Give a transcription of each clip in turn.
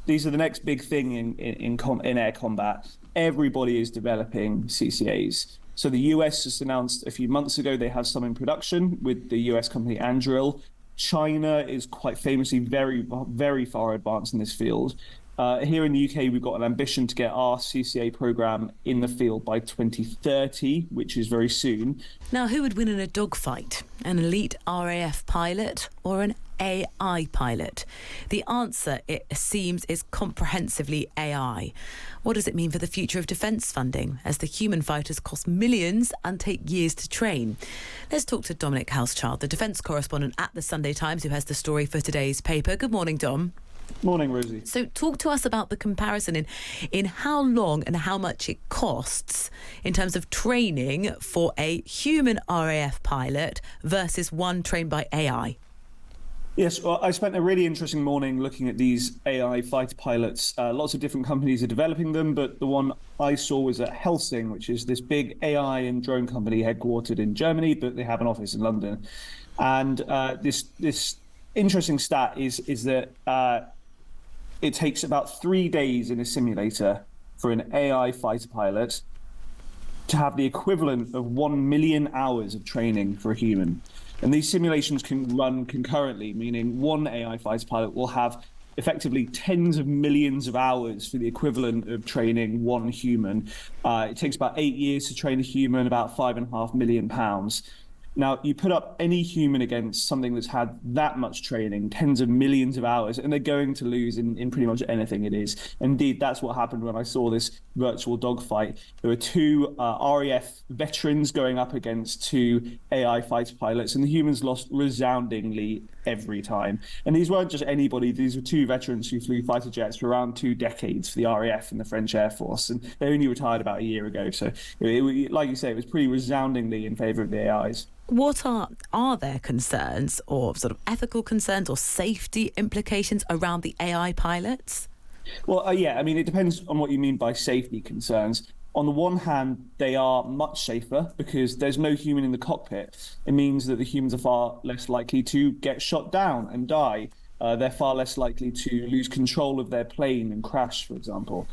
these are the next big thing in air combat. Everybody is developing CCAs. So the US just announced a few months ago they have some in production with the US company Anduril. China is quite famously very, very far advanced in this field. Here in the UK, we've got an ambition to get our CCA program in the field by 2030, which is very soon. Now, who would win in a dogfight? An elite RAF pilot or an AI pilot? The answer, it seems, is comprehensively AI. What does it mean for the future of defence funding, as the human fighters cost millions and take years to train? Let's talk to Dominic Hauschild, the defence correspondent at the Sunday Times, who has the story for today's paper. Good morning, Dom. Morning, Rosie. So talk to us about the comparison in how long and how much it costs in terms of training for a human RAF pilot versus one trained by AI. Yes, well, I spent a really interesting morning looking at these AI fighter pilots. Lots of different companies are developing them, but the one I saw was at Helsing, which is this big AI and drone company headquartered in Germany, but they have an office in London. And this interesting stat is that it takes about 3 days in a simulator for an AI fighter pilot to have the equivalent of 1 million hours of training for a human. And these simulations can run concurrently, meaning one AI fighter pilot will have effectively tens of millions of hours for the equivalent of training one human. It takes about 8 years to train a human, about £5.5 million. Now, you put up any human against something that's had that much training, tens of millions of hours, and they're going to lose in pretty much anything it is. Indeed, that's what happened when I saw this virtual dogfight. There were two RAF veterans going up against two AI fighter pilots, and the humans lost resoundingly every time. And these weren't just anybody. These were two veterans who flew fighter jets for around 2 decades for the RAF and the French Air Force, and they only retired about a year ago. So, like you say, it was pretty resoundingly in favour of the AIs. What are there concerns or sort of ethical concerns or safety implications around the AI pilots? Well, yeah, I mean, it depends on what you mean by safety concerns. On the one hand, they are much safer because there's no human in the cockpit. It means that the humans are far less likely to get shot down and die. They're far less likely to lose control of their plane and crash, for example.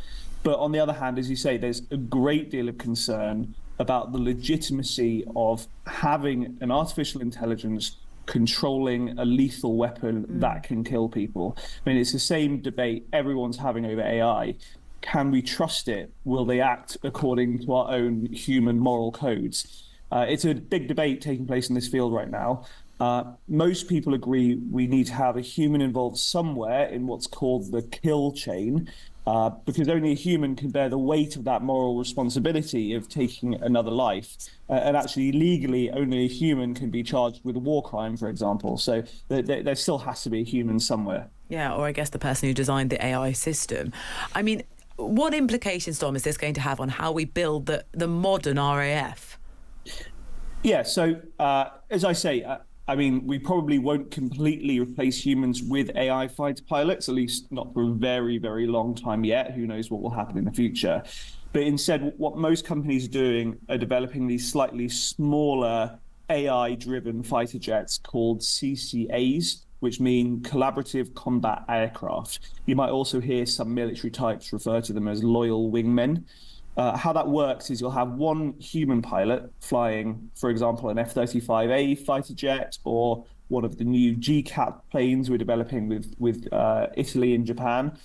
But on the other hand, as you say, there's a great deal of concern about the legitimacy of having an artificial intelligence controlling a lethal weapon that can kill people. I mean, it's the same debate everyone's having over AI. Can we trust it? Will they act according to our own human moral codes? It's a big debate taking place in this field right now. Most people agree we need to have a human involved somewhere in what's called the kill chain, because only a human can bear the weight of that moral responsibility of taking another life. And actually, legally, only a human can be charged with a war crime, for example. So there still has to be a human somewhere. Yeah, or I guess the person who designed the AI system. I mean, what implications, Dom, is this going to have on how we build the modern RAF? Yeah, so as I say, I mean, we probably won't completely replace humans with AI fighter pilots, at least not for a very, very long time yet. Who knows what will happen in the future. But instead, what most companies are doing are developing these slightly smaller AI-driven fighter jets called CCAs, which mean collaborative combat aircraft. You might also hear some military types refer to them as loyal wingmen. How that works is you'll have one human pilot flying, for example, an F-35A fighter jet or one of the new GCAP planes we're developing with Italy and Japan.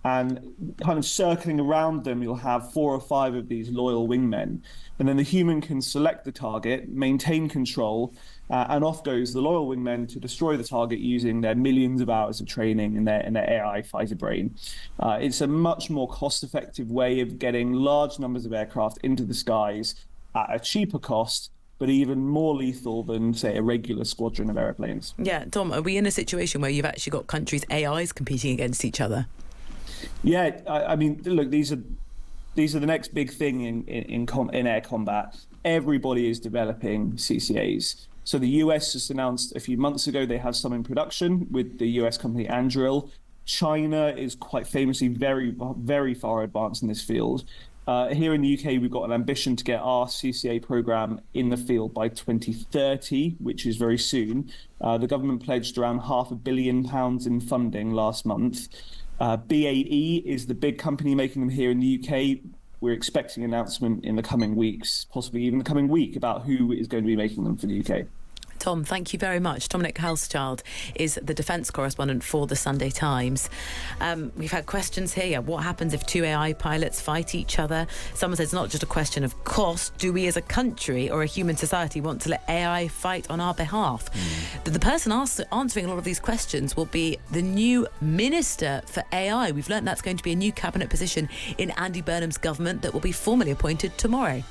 And kind of circling around them, you'll have 4 or 5 of these loyal wingmen. And then the human can select the target, maintain control, and off goes the loyal wingmen to destroy the target using their millions of hours of training in their AI fighter brain. It's a much more cost-effective way of getting large numbers of aircraft into the skies at a cheaper cost, but even more lethal than, say, a regular squadron of aeroplanes. Yeah, Dom, are we in a situation where you've actually got countries' AIs competing against each other? Yeah, I mean, look, these are the next big thing in air combat. Everybody is developing CCAs. So the US just announced a few months ago they have some in production with the US company Anduril. China is quite famously very, very far advanced in this field. Here in the UK, we've got an ambition to get our CCA program in the field by 2030, which is very soon. The government pledged around £500 million in funding last month. BAE is the big company making them here in the UK. We're expecting an announcement in the coming weeks, possibly even the coming week, about who is going to be making them for the UK. Tom, thank you very much. Dominic Hauschild is the defence correspondent for the Sunday Times. We've had questions here. Yeah, what happens if two AI pilots fight each other? Someone says it's not just a question of cost. Do we as a country or a human society want to let AI fight on our behalf? The person answering a lot of these questions will be the new Minister for AI. We've learnt that's going to be a new cabinet position in Andy Burnham's government that will be formally appointed tomorrow.